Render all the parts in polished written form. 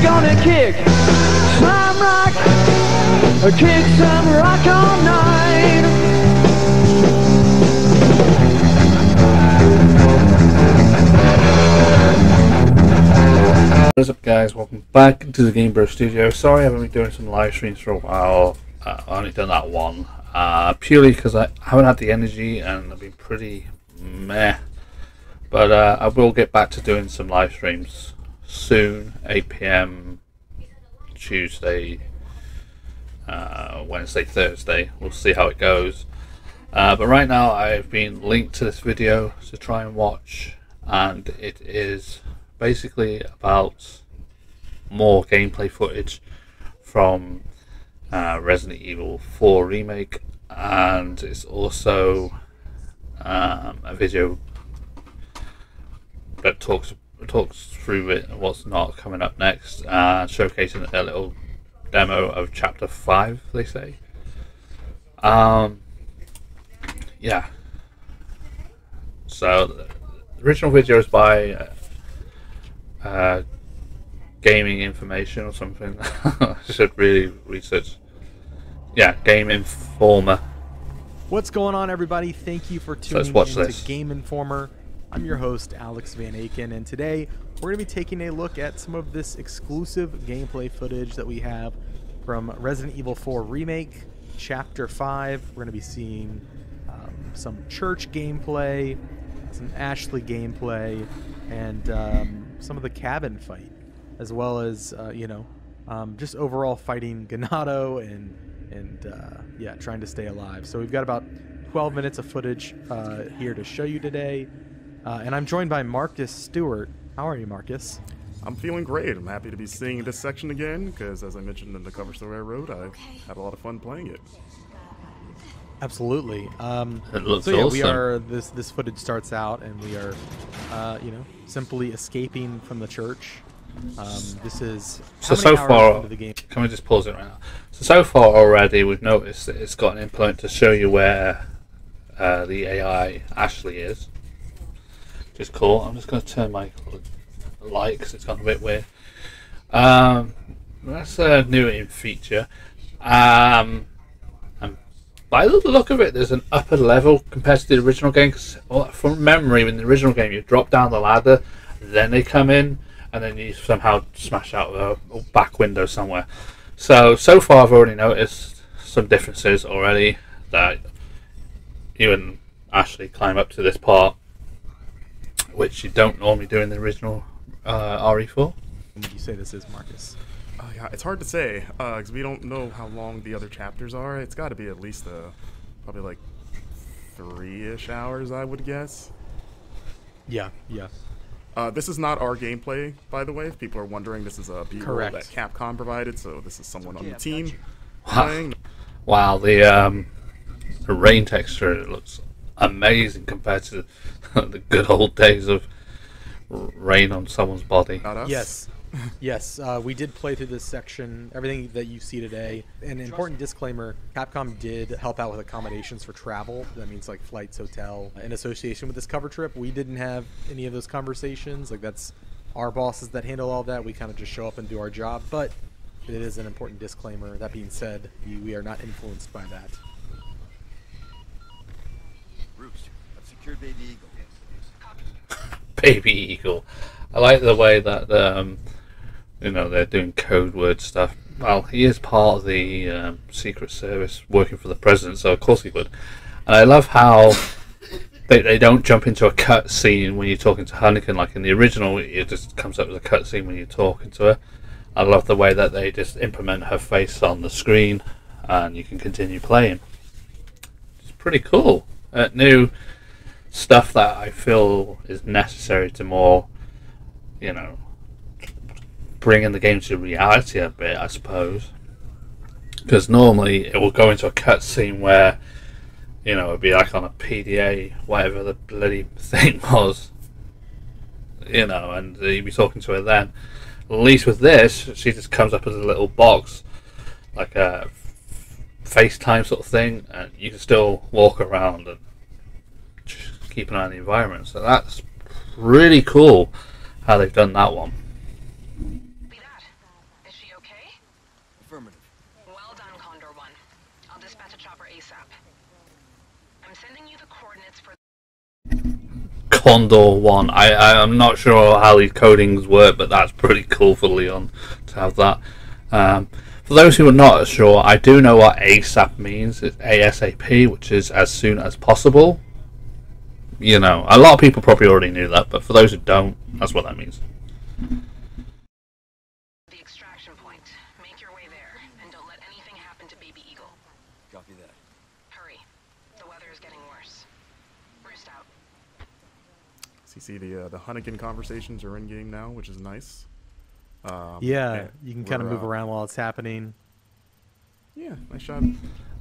Gonna kick some rock, or kick some rock all night. What's up, guys? Welcome back to the Game Bro Studio. Sorry I haven't been doing some live streams for a while. I've only done that one purely because I haven't had the energy and I've been pretty meh. But I will get back to doing some live streams soon. 8 PM Tuesday, Wednesday, Thursday. We'll see how it goes. But right now I've been linked to this video to try and watch, and it is basically about more gameplay footage from Resident Evil 4 remake, and it's also a video that talks through it and what's not coming up next, showcasing a little demo of chapter 5, they say. Yeah, so the original video is by Gaming Information or something. I should really research. Yeah, Game Informer. What's going on, everybody? Thank you for tuning into Game Informer. I'm your host, Alex Van Aken, and today we're going to be taking a look at some of this exclusive gameplay footage that we have from Resident Evil 4 Remake, Chapter 5. We're going to be seeing some church gameplay, some Ashley gameplay, and some of the cabin fight, as well as just overall fighting Ganado and yeah, trying to stay alive. So we've got about 12 minutes of footage here to show you today, and I'm joined by Marcus Stewart. How are you, Marcus? I'm feeling great. I'm happy to be seeing this section again because, as I mentioned in the cover story I wrote, I had a lot of fun playing it. Absolutely. It looks so yeah, awesome. we are. This footage starts out, and we are, simply escaping from the church. This is so far. Into the game? Can we just pause it right now? So far already, we've noticed that it's got an implement to show you where the AI Ashley is, which is cool. I'm just going to turn my light because it's gone a bit weird. That's a new in feature. And by the look of it, there's an upper level compared to the original game. Cause, from memory, in the original game, you drop down the ladder, then they come in, and then you somehow smash out a back window somewhere. So far, I've already noticed some differences already. That you and Ashley climb up to this part, which you don't normally do in the original RE4. When did you say this is, Marcus? Yeah, it's hard to say because we don't know how long the other chapters are. It's got to be at least probably like 3-ish hours, I would guess. Yeah. This is not our gameplay, by the way. If people are wondering, this is a B-roll that Capcom provided, so this is someone on the team playing. Wow, the rain texture looks amazing compared to the good old days of rain on someone's body. Yes, we did play through this section, everything that you see today. An important disclaimer, Capcom did help out with accommodations for travel. That means like flights, hotel, in association with this cover trip. We didn't have any of those conversations. Like, that's our bosses that handle all that. We kind of just show up and do our job, but it is an important disclaimer. That being said, we are not influenced by that. Rooster, I've secured Baby Eagle. Baby Eagle. I like the way that they're doing code word stuff. Well, he is part of the Secret Service working for the president, so of course he would. And I love how they don't jump into a cut scene when you're talking to Hunnigan like in the original. It just comes up with a cut scene when you're talking to her. I love the way that they just implement her face on the screen and you can continue playing. It's pretty cool. New stuff that I feel is necessary to more, bringing the game to reality a bit, I suppose. Because normally it will go into a cutscene where, it'd be like on a PDA, whatever the bloody thing was, and you'd be talking to her then. At least with this, she just comes up as a little box, like a FaceTime sort of thing, and you can still walk around and just keep an eye on the environment. So that's really cool how they've done that one. Affirmative. Well done, Condor 1. I'll dispatch a chopper ASAP. I'm sending you the coordinates for... Condor 1. I'm not sure how these codings work, but that's pretty cool for Leon to have that. For those who are not sure, I do know what ASAP means. It's ASAP, which is as soon as possible. You know, a lot of people probably already knew that, but for those who don't, that's what that means. The extraction point. Make your way there, and don't let anything happen to Baby Eagle. Copy that. Hurry. The weather is getting worse. Roost out. So you see the Hunnigan conversations are in game now, which is nice. Yeah, you can kind of move around while it's happening. Yeah, nice shot.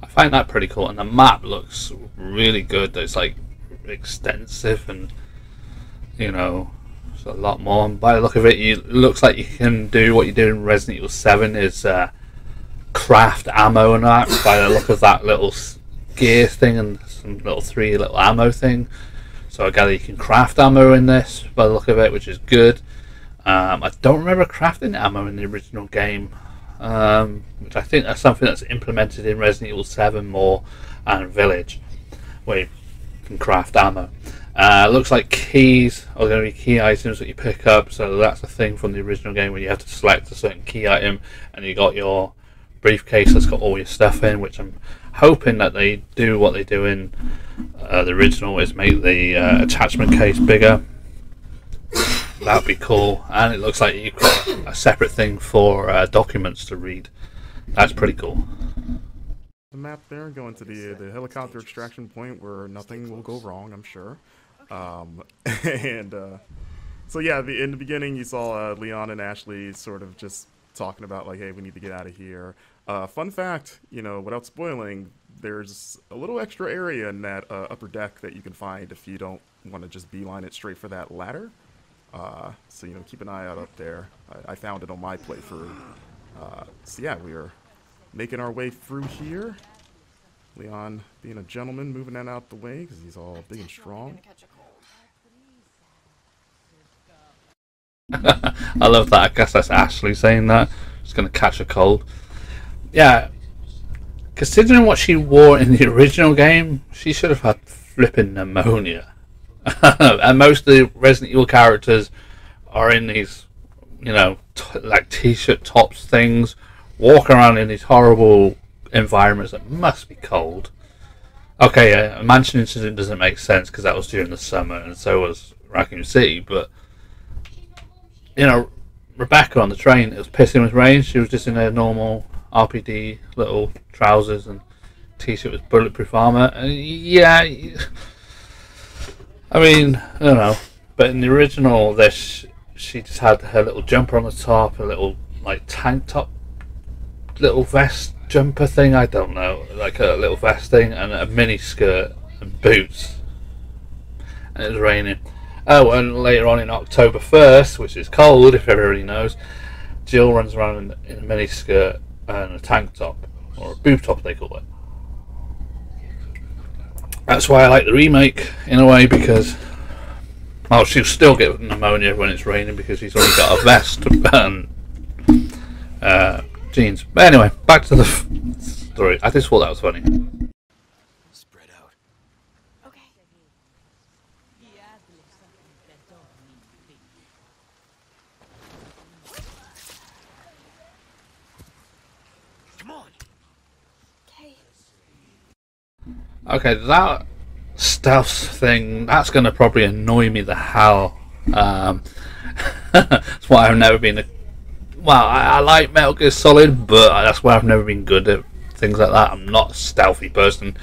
I find that pretty cool, and the map looks really good. It's like extensive, and you know, it's a lot more. And by the look of it, it looks like you can do what you did in Resident Evil 7 is craft ammo and that. By the look of that little gear thing and some little 3 little ammo thing. So I gather you can craft ammo in this by the look of it, which is good. I don't remember crafting ammo in the original game, which I think that's something that's implemented in Resident Evil 7 more and Village, where you can craft ammo. Looks like keys are going to be key items that you pick up, so that's a thing from the original game where you have to select a certain key item and you got your briefcase that's got all your stuff in, which I'm hoping that they do what they do in the original, is make the attachment case bigger. That'd be cool. And it looks like you've got a separate thing for documents to read. That's pretty cool. The map there, going to the helicopter extraction point where nothing will go wrong, I'm sure. So yeah, in the beginning you saw Leon and Ashley sort of just talking about like, hey, we need to get out of here. Fun fact, you know, without spoiling, there's a little extra area in that upper deck that you can find if you don't want to just beeline it straight for that ladder. So, you know, keep an eye out up there. I found it on my playthrough. So yeah, we are making our way through here. Leon being a gentleman, moving that out the way because he's all big and strong. I love that. I guess that's Ashley saying that. She's going to catch a cold. Yeah. Considering what she wore in the original game, she should have had flipping pneumonia. And most of the Resident Evil characters are in these, you know, like t-shirt tops things, walk around in these horrible environments that must be cold. Okay, a mansion incident doesn't make sense because that was during the summer and so was Raccoon City, but you know, Rebecca on the train, it was pissing with rain. She was just in her normal RPD little trousers and t-shirt with bulletproof armor. And yeah, I mean, I don't know, but in the original, she just had her little jumper on the top, a little like tank top, little vest jumper thing. I don't know, like a little vest thing, and a mini skirt and boots. And it was raining. Oh, and later on in October 1st, which is cold, if everybody knows, Jill runs around in a mini skirt and a tank top, or a boob top, they call it. That's why I like the remake, in a way, because, well, she'll still get pneumonia when it's raining because she's only got a vest and jeans. But anyway, back to the story. I just thought that was funny. Spread out. Okay. Come on. Okay. Okay, that stealth thing, that's going to probably annoy me the hell. That's why I've never been well, I like Metal Gear Solid, but that's why I've never been good at things like that. I'm not a stealthy person.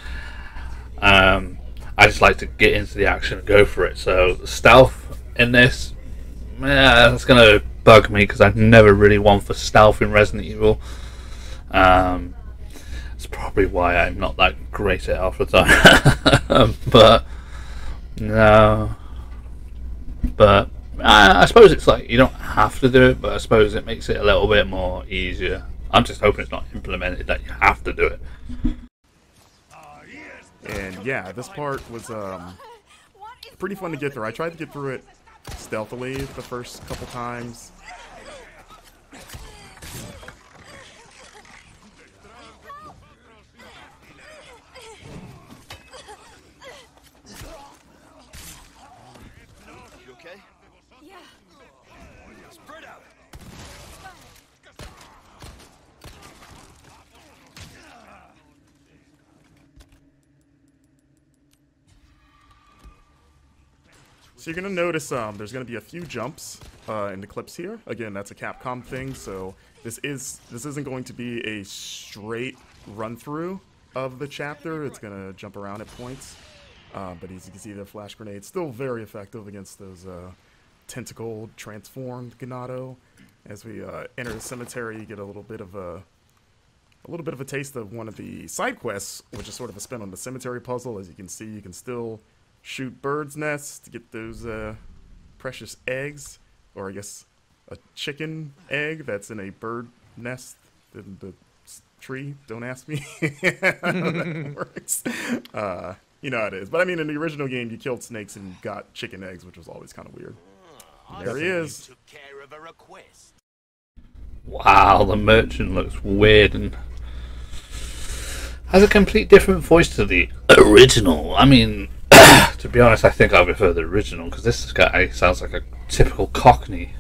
I just like to get into the action and go for it. So stealth in this, yeah, that's going to bug me because I've never really won for stealth in Resident Evil. It's probably why I'm not that great at it half the time. But no, but I suppose it's like you don't have to do it, but I suppose it makes it a little bit more easier. I'm just hoping it's not implemented that you have to do it. And yeah, this part was pretty fun to get through. I tried to get through it stealthily the first couple times. So you're gonna notice there's gonna be a few jumps in the clips here. Again, that's a Capcom thing, so this isn't going to be a straight run through of the chapter. It's gonna jump around at points, but as you can see, the flash grenade's still very effective against those tentacle transformed Ganado. As we enter the cemetery, you get a little bit of a taste of one of the side quests, which is sort of a spin on the cemetery puzzle. As you can see, you can still shoot birds' nests to get those precious eggs, or I guess a chicken egg that's in a bird nest in the tree. Don't ask me how that works. You know how it is. But I mean, in the original game, you killed snakes and got chicken eggs, which was always kind of weird. There he is. Took care of a request. Wow, the merchant looks weird and has a complete different voice to the original. I mean, to be honest, I think I prefer the original, because this guy sounds like a typical Cockney,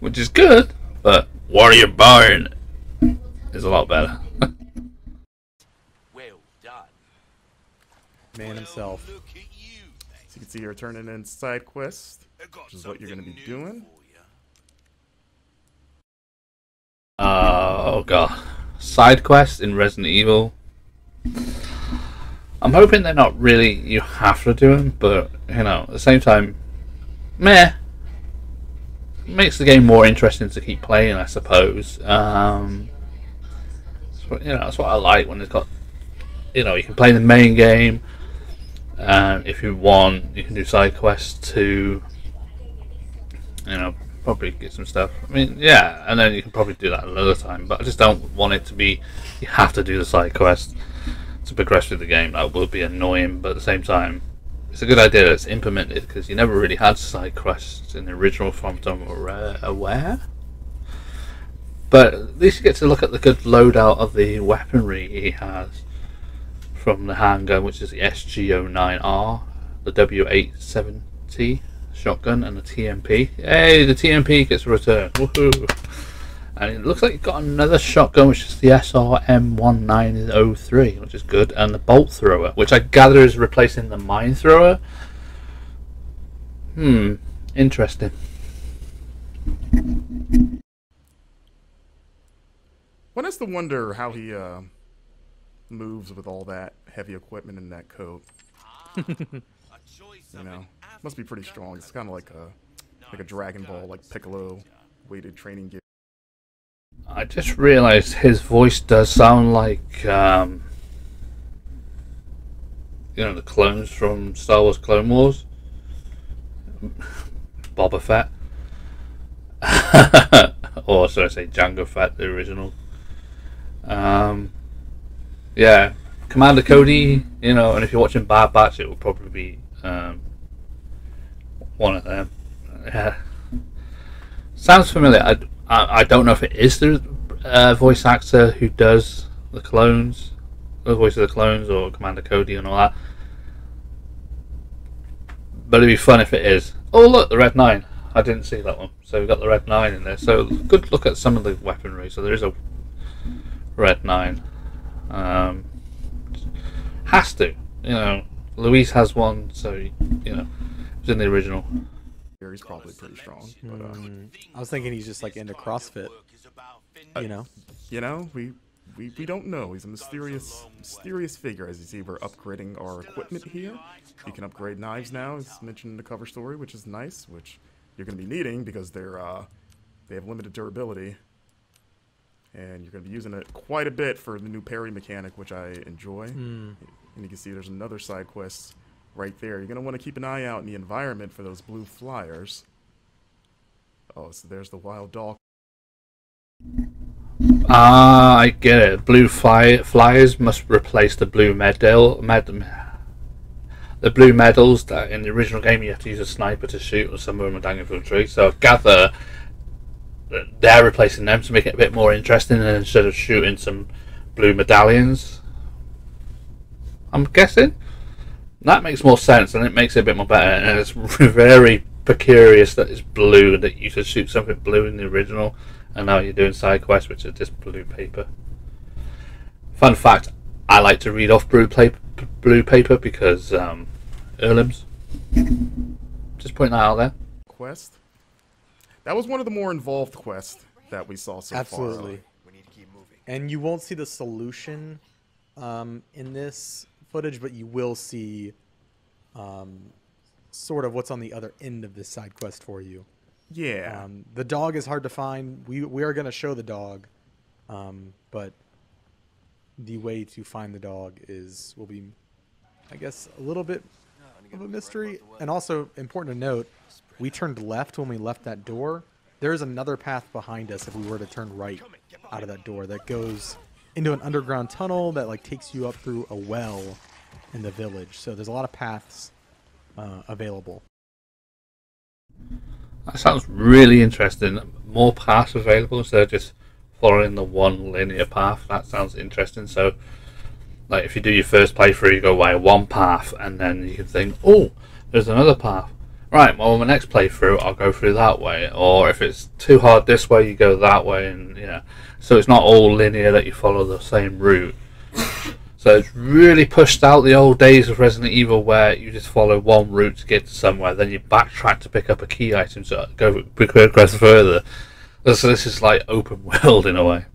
which is good, but Warrior Byrne is a lot better. Well done. Man himself. Look at you, mate. So you can see you're turning in side quests, I got which is what you're going to be something new doing. for ya. Oh god. Side quests in Resident Evil. I'm hoping they're not really you have to do them, but you know, at the same time, meh. Makes the game more interesting to keep playing, I suppose. That's what I like when it's got, you know, you can play the main game. If you want, you can do side quests to, you know, probably get some stuff. I mean, yeah, and then you can probably do that another time. But I just don't want it to be you have to do the side quest to progress through the game. That will be annoying, but at the same time, it's a good idea that it's implemented, because you never really had side quests in the original Phantom Aware. But at least you get to look at the good loadout of the weaponry he has from the handgun, which is the SG09R, the W870 shotgun, and the TMP. Hey, the TMP gets a return. Woohoo! And it looks like you've got another shotgun, which is the SRM1903, which is good, and the bolt thrower, which I gather is replacing the mine thrower. Interesting. One has to wonder how he moves with all that heavy equipment in that coat. A choice You of know, an must be pretty strong. It's kind of like a Dragon Ball, like Piccolo weighted training gear. I just realised his voice does sound like, you know, the clones from Star Wars Clone Wars. Boba Fett. Or should I say Jango Fett, the original. Yeah, Commander Cody, you know, and if you're watching Bad Batch, it will probably be one of them. Yeah. Sounds familiar. I don't know if it is the voice actor who does the clones, the voice of the clones, or Commander Cody and all that. But it'd be fun if it is. Oh look, the Red 9. I didn't see that one. So we've got the Red 9 in there. So good look at some of the weaponry. So there is a Red 9. Has to. You know, Luis has one, so, you know, it's in the original. He's probably pretty strong. But, I was thinking he's just like into CrossFit. You know? you know, we don't know. He's a mysterious figure. As you see, we're upgrading our equipment here. You can upgrade knives now, as mentioned in the cover story, which is nice, which you're going to be needing because they have limited durability. And you're going to be using it quite a bit for the new parry mechanic, which I enjoy. And you can see there's another side quest right there. You're going to want to keep an eye out in the environment for those blue flyers. Oh, so there's the wild dog. I get it. Blue flyers must replace the blue the blue medals that in the original game you have to use a sniper to shoot, or some of them are dangling from a tree. So I gather that they're replacing them to make it a bit more interesting, and instead of shooting some blue medallions, I'm guessing that makes more sense, and it makes it a bit more better. And it's very precarious that it's blue, that you could shoot something blue in the original, and now you're doing side quests which are just blue paper. Fun fact: I like to read off blue paper because Erlems. Just putting that out there. Quest. That was one of the more involved quests that we saw so far. Absolutely. We need to keep moving. And you won't see the solution in this footage, but you will see sort of what's on the other end of this side quest for you. Yeah. The dog is hard to find. We are going to show the dog, but the way to find the dog will be, I guess, a little bit of a mystery. And also important to note, we turned left when we left that door. There is another path behind us if we were to turn right out of that door that goes into an underground tunnel that like takes you up through a well in the village. So there's a lot of paths available. That sounds really interesting. More paths available instead of just following the one linear path. That sounds interesting. So, like, if you do your first playthrough, you go by one path, and then you can think, oh, there's another path. Right, well, my next playthrough, I'll go through that way. Or if it's too hard this way, you go that way, and yeah. So it's not all linear that you follow the same route. So it's really pushed out the old days of Resident Evil where you just follow one route to get to somewhere, then you backtrack to pick up a key item to go progress further. So this is like open world in a way.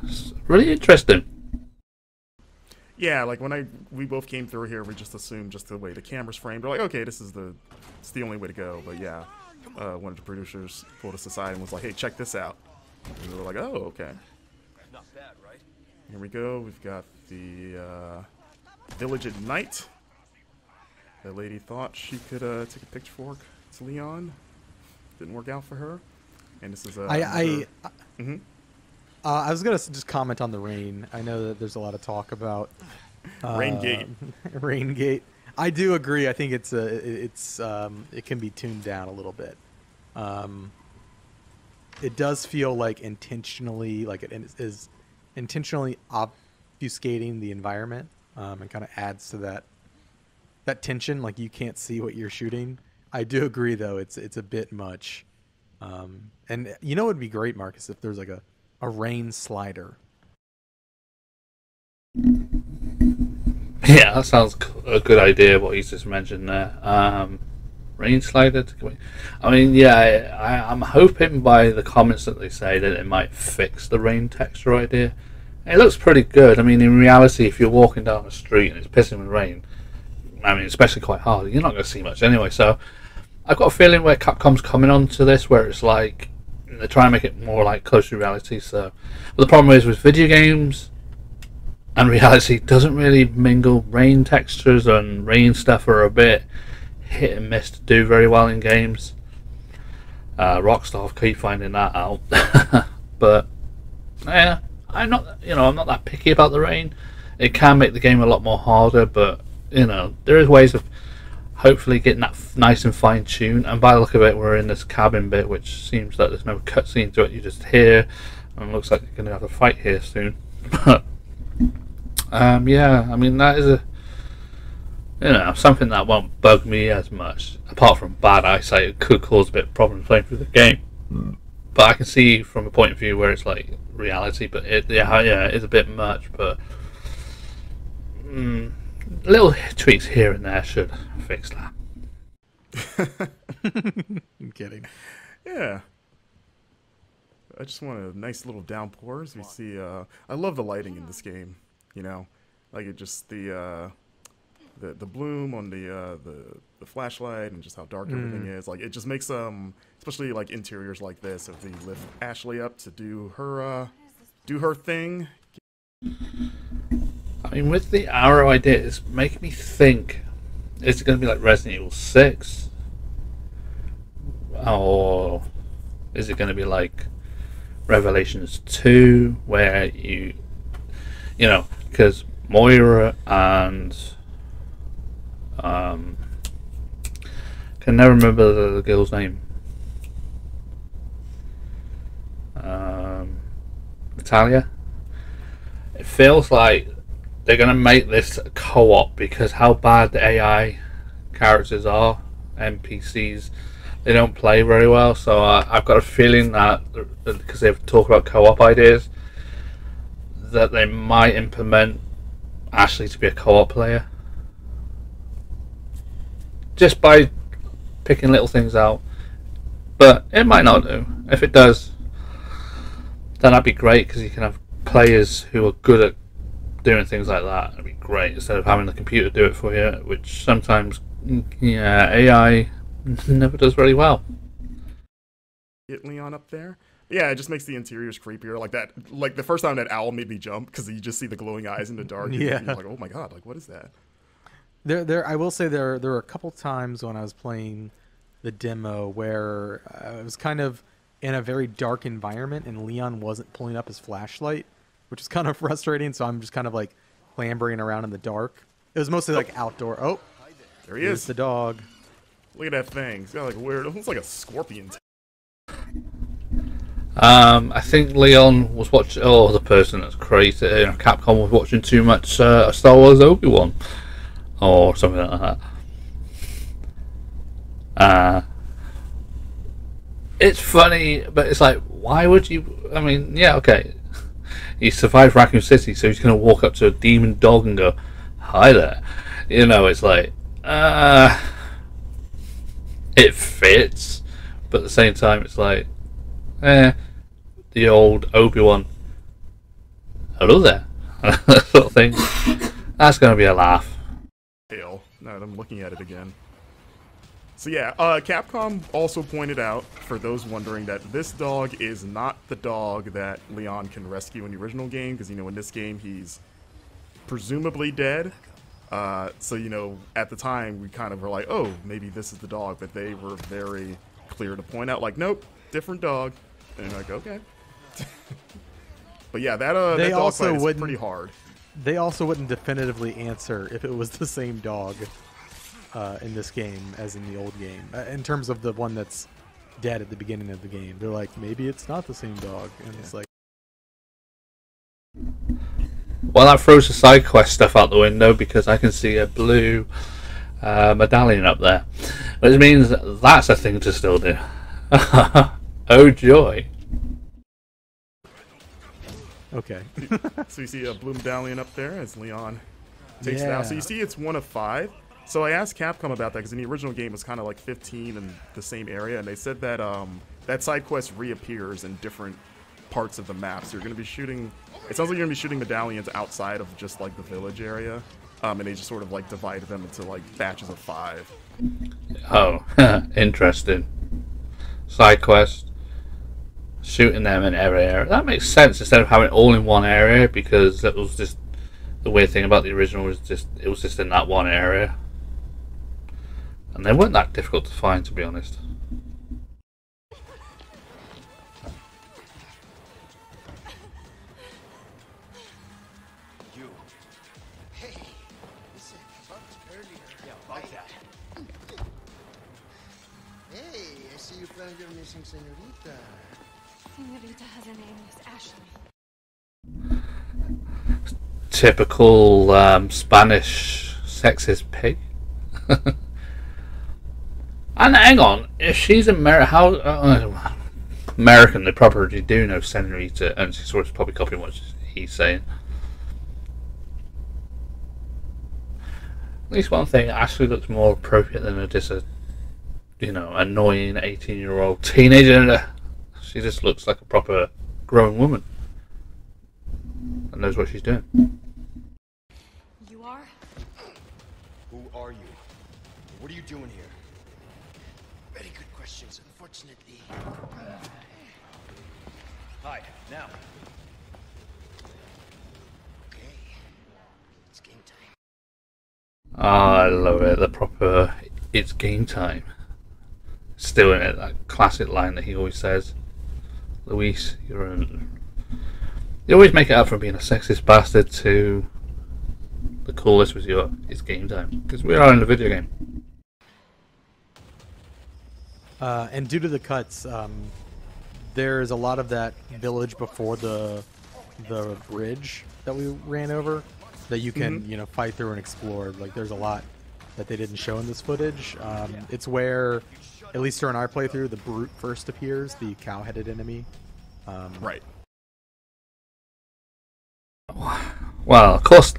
It's really interesting. Yeah, like when we both came through here, we just assumed just the way the camera's framed. We're like, okay, it's the only way to go. But yeah, one of the producers pulled us aside and was like, hey, check this out. And we were like, oh, okay. Not bad, right? Here we go. We've got the village at night. The lady thought she could take a pitchfork to Leon. Didn't work out for her. And this is I was gonna just comment on the rain. I know that there's a lot of talk about Raingate. Raingate. I do agree. I think it can be tuned down a little bit. It does feel like intentionally, like it is intentionally obfuscating the environment, and kind of adds to that tension. Like you can't see what you're shooting. I do agree, though. It's a bit much. And you know, it would be great, Marcus, if there's like a rain slider. Yeah, that sounds a good idea. What you just mentioned there. Rain slider. I mean, yeah, I'm hoping by the comments that they say that it might fix the rain texture idea. It looks pretty good. I mean, in reality, if you're walking down the street and it's pissing with rain, I mean, especially quite hard, you're not going to see much anyway. So I've got a feeling where Capcom's coming on to this, where it's like they're trying to make it more like close to reality. So, but the problem is with video games and reality doesn't really mingle. Rain textures and rain stuff are a bit hit and miss to do very well in games. Rockstar keep finding that out. But yeah, I'm not that picky about the rain. It can make the game a lot more harder, but you know, there is ways of hopefully getting that nice and fine tuned. And by the look of it, we're in this cabin bit, which seems like there's no cutscene to it. You just hear, and it looks like you're going to have a fight here soon. But yeah, I mean, that is something that won't bug me as much. Apart from bad eyesight, it could cause a bit of problems playing through the game. But I can see from a point of view where it's like reality, but it is a bit much. But little tweaks here and there should fix that. I'm kidding. Yeah. I just want a nice little downpours. We see. I love the lighting in this game. You know, like it just the bloom on the flashlight and just how dark everything is. Like it just makes especially like interiors like this. If we lift Ashley up to do her thing. I mean, with the arrow idea, it's making me think: is it going to be like Resident Evil 6, or is it going to be like Revelations 2, where you know, because Moira and can never remember the girl's name. Natalia. It feels like they're going to make this co-op because how bad the AI characters are, NPCs, they don't play very well. So I've got a feeling that because they've talked about co-op ideas, that they might implement Ashley to be a co-op player. Just by picking little things out. But it might not do. If it does, then that'd be great, because you can have players who are good at doing things like that. It'd be great, instead of having the computer do it for you, which sometimes, yeah, AI never does very well. Get Leon up there. Yeah, it just makes the interiors creepier. Like that, like the first time that owl made me jump, because you just see the glowing eyes in the dark. Yeah. And you're like, oh my god, like what is that? I will say there were a couple times when I was playing the demo where I was kind of in a very dark environment and Leon wasn't pulling up his flashlight, which is kind of frustrating. So I'm just kind of like clambering around in the dark. It was mostly like outdoor. Oh, there he is. The dog. Look at that thing. It's got like weird. It looks like a scorpion. I think Leon was watching. Oh, the person that's created Capcom was watching too much Star Wars Obi-Wan or something like that. It's funny, but it's like, why would you? I mean, yeah, okay. He survived Raccoon City, so he's going to walk up to a demon dog and go, "Hi there." You know, it's like, it fits, but at the same time, it's like, the old Obi-Wan, "Hello there," sort of thing. That's going to be a laugh. Now that I'm looking at it again. So yeah, Capcom also pointed out, for those wondering, that this dog is not the dog that Leon can rescue in the original game, because, you know, in this game he's presumably dead. So, you know, at the time we kind of were like, oh, maybe this is the dog, but they were very clear to point out, like, nope, different dog. And you're like, okay. But yeah, that dog fight is pretty hard. They also wouldn't definitively answer if it was the same dog in this game as in the old game. In terms of the one that's dead at the beginning of the game, they're like, maybe it's not the same dog, and it's like. Well, that throws the side quest stuff out the window, because I can see a blue medallion up there, which means that's a thing to still do. Oh joy! Okay. So you see a blue medallion up there as Leon takes it out. So you see it's 1 of 5. So I asked Capcom about that, because in the original game it was kind of like 15 in the same area, and they said that that side quest reappears in different parts of the map. So you're going to be shooting. It sounds like you're going to be shooting medallions outside of just like the village area, and they just sort of like divided them into like batches of 5. Oh, interesting. Side quest. Shooting them in every area. That makes sense, instead of having it all in one area, because that was just the weird thing about the original, was just it was just in that one area. And they weren't that difficult to find, to be honest. You. Hey. Listen, talked earlier. Yeah, about that. Hey, I see you found your missing señorita. Senorita has a name, Miss Ashley. Typical Spanish sexist pig. And hang on, if she's American, they probably do know senorita, and she's sort of probably copying what he's saying. At least one thing, Ashley looks more appropriate than just a, annoying 18-year-old teenager. She just looks like a proper grown woman and knows what she's doing. You are? Who are you? What are you doing here? Very good questions, unfortunately. Hi, now. Okay, it's game time. I love it. The proper, it's game time. Still in it, that classic line that he always says. Luis, you always make it up from being a sexist bastard to the coolest was it's game time. Because we are in a video game. And due to the cuts, there's a lot of that village before the bridge that we ran over that you can fight through and explore. Like, there's a lot that they didn't show in this footage. It's where, at least during our playthrough, the brute first appears, the cow-headed enemy. Right. Well, of course,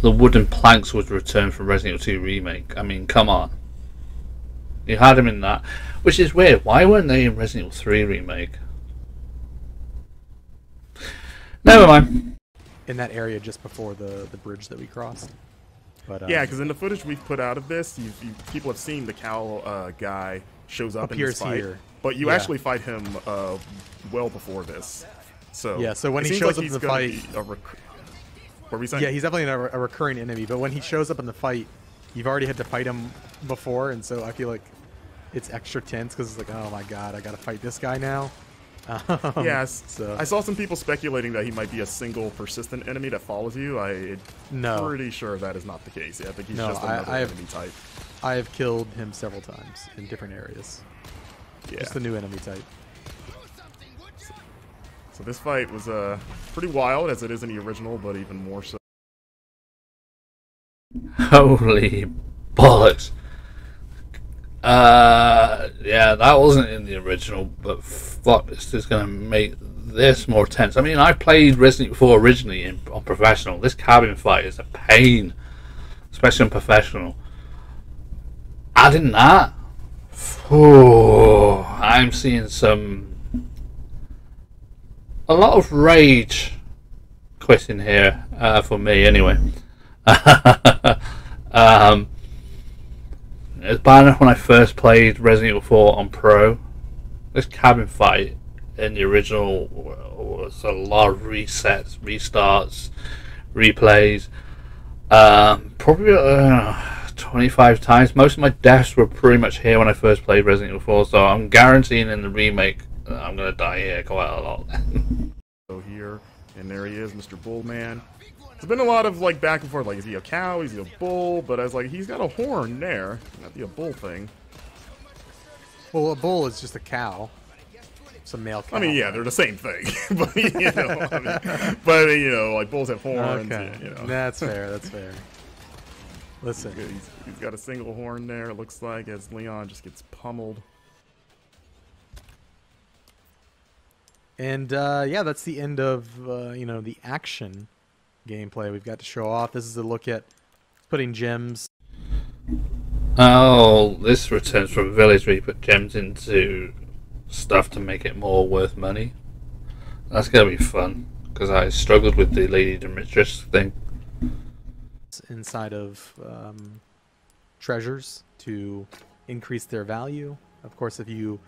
the wooden planks was returned from Resident Evil 2 Remake. I mean, come on. You had him in that, which is weird. Why weren't they in Resident Evil 3 remake? Never mind. In that area just before the bridge that we crossed. But yeah, because in the footage we've put out of this, people have seen the cowl guy shows up in this fight, here. But you actually fight him well before this. So yeah, so when he shows up in the fight, what were we saying? Yeah, he's definitely a recurring enemy. But when he shows up in the fight, you've already had to fight him before, and so I feel like it's extra tense because it's like, oh my god, I gotta fight this guy now. Yes. So. I saw some people speculating that he might be a single persistent enemy that follows you. I'm pretty sure that is not the case. Yeah, I think he's just another enemy type. I have killed him several times in different areas. Yeah. Just a new enemy type. So this fight was pretty wild, as it is in the original, but even more so. Holy bollocks. Yeah, that wasn't in the original, but fuck, this is going to make this more tense. I mean, I played Resident Evil 4 originally on professional. This cabin fight is a pain, especially on professional. Adding that, I'm seeing a lot of rage quitting here, for me anyway. It's bad enough when I first played Resident Evil 4 on Pro. This cabin fight in the original was a lot of resets, restarts, replays. Probably 25 times. Most of my deaths were pretty much here when I first played Resident Evil 4, so I'm guaranteeing in the remake I'm going to die here quite a lot. So here, and there he is, Mr. Bullman. There's been a lot of like back and forth, like is he a cow, is he a bull? But I was like, he's got a horn there, not the bull thing. Well, a bull is just a cow. It's a male cow. I mean, yeah, they're the same thing, but you know, like bulls have horns. Okay, you know. That's fair. That's fair. Listen, he's got a single horn there. It looks like as Leon just gets pummeled. And yeah, that's the end of the action gameplay we've got to show off. This is a look at putting gems. Oh, this returns from a village where you put gems into stuff to make it more worth money. That's gonna be fun because I struggled with the Lady Demetrius thing. Inside of treasures to increase their value. Of course, if you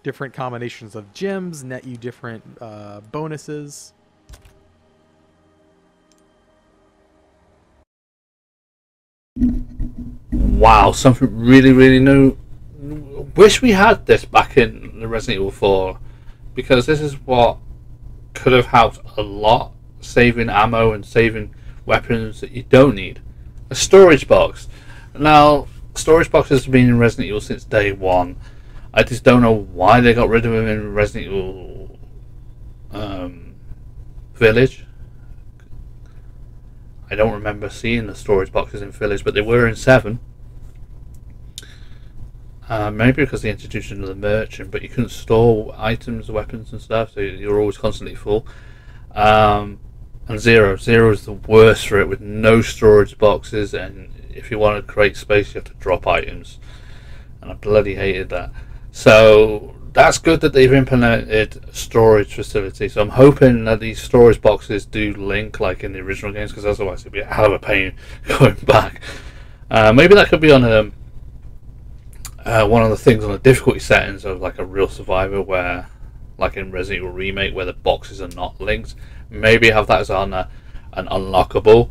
different combinations of gems net you different bonuses. Wow, something really, really new. Wish we had this back in the Resident Evil 4, because this is what could have helped a lot, saving ammo and saving weapons that you don't need. A storage box. Now, storage boxes have been in Resident Evil since day one. I just don't know why they got rid of them in Resident Evil Village. I don't remember seeing the storage boxes in Village, but they were in 7. Maybe because they introduced another merchant, but you couldn't store items, weapons and stuff, so you're always constantly full. And Zero is the worst for it, with no storage boxes, and if you want to create space you have to drop items, and I bloody hated that. So that's good that they've implemented storage facility, so I'm hoping that these storage boxes do link like in the original games, because otherwise it'd be a hell of a pain going back. Maybe that could be on one of the things on the difficulty settings of like a real survivor, where like in Resident Evil Remake where the boxes are not linked, maybe have that as on an unlockable.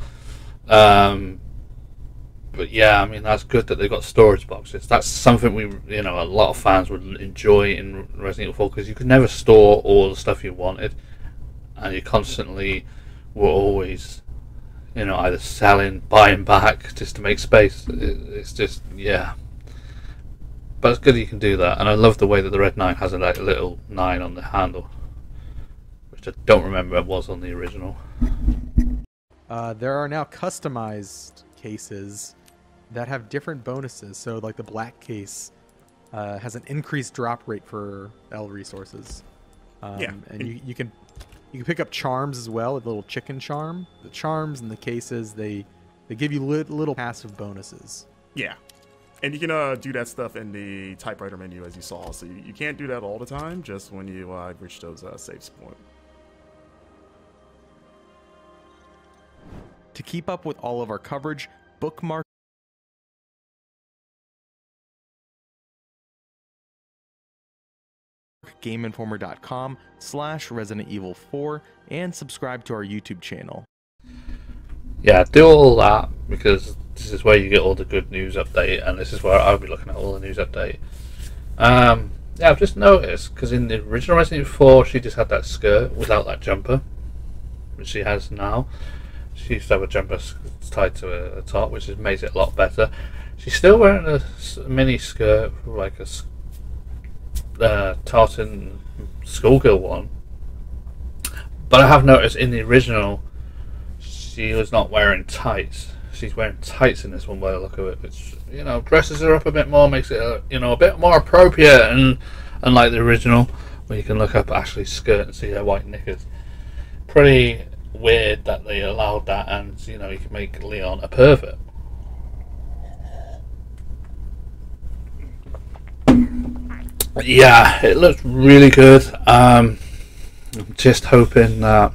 But yeah, I mean, that's good that they've got storage boxes. That's something a lot of fans would enjoy in Resident Evil 4, because you could never store all the stuff you wanted, and you constantly were always, either selling, buying back just to make space. It's just, yeah. But it's good you can do that, and I love the way that the Red 9 has a little 9 on the handle, which I don't remember it was on the original. There are now customized cases that have different bonuses. So like the black case has an increased drop rate for L resources. And you can pick up charms as well, a little chicken charm. The charms and the cases, they give you little passive bonuses. Yeah. And you can do that stuff in the typewriter menu, as you saw. So you can't do that all the time, just when you reach those save points. To keep up with all of our coverage, bookmark GameInformer.com/Resident Evil 4 and subscribe to our YouTube channel. Yeah, do all that because this is where you get all the good news update, and this is where I'll be looking at all the news update. Yeah, I've just noticed because in the original Resident Evil 4, she just had that skirt without that jumper, which she has now. She used to have a jumper tied to a top, which has made it a lot better. She's still wearing a mini skirt, like a tartan schoolgirl one, but I have noticed in the original she was not wearing tights. She's wearing tights in this one by the look of it, which, you know, dresses her up a bit more, makes it a bit more appropriate, and unlike the original where you can look up Ashley's skirt and see her white knickers. Pretty weird that they allowed that, and you can make Leon a pervert. Yeah, it looks really good. I'm just hoping that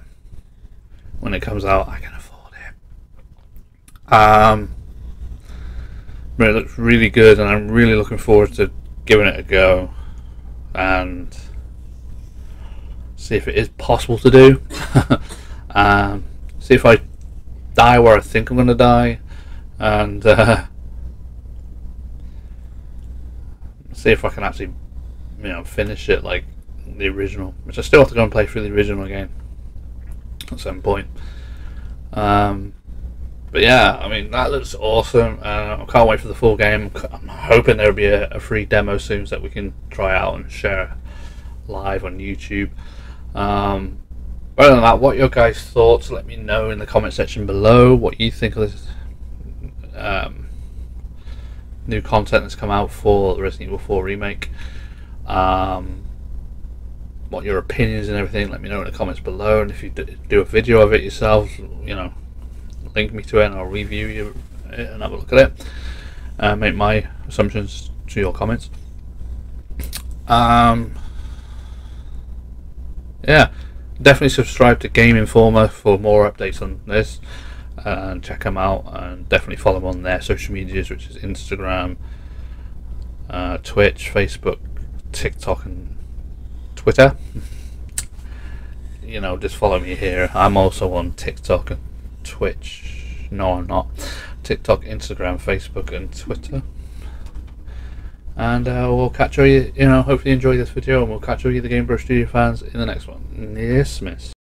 when it comes out I can afford it. But it looks really good, and I'm really looking forward to giving it a go and see if it is possible to do. See if I die where I think I'm going to die, and see if I can actually finish it like the original, which I still have to go and play through the original again at some point. But yeah, I mean, that looks awesome. I can't wait for the full game. I'm hoping there'll be a free demo soon so that we can try out and share live on YouTube. Other than that, what are your guys' thoughts? Let me know in the comment section below what you think of this new content that's come out for the Resident Evil 4 remake. What your opinions and everything, let me know in the comments below. And if you do a video of it yourselves, link me to it and I'll review it and have a look at it. Make my assumptions to your comments. Yeah, definitely subscribe to Game Informer for more updates on this, and check them out, and definitely follow them on their social medias, which is Instagram, Twitch, Facebook, TikTok and Twitter. Just follow me here. I'm also on TikTok and Twitch. No, I'm not. TikTok, Instagram, Facebook and Twitter. And we'll catch you, hopefully you enjoy this video, and we'll catch you, the Game Bro Studio fans, in the next one. Yes, miss.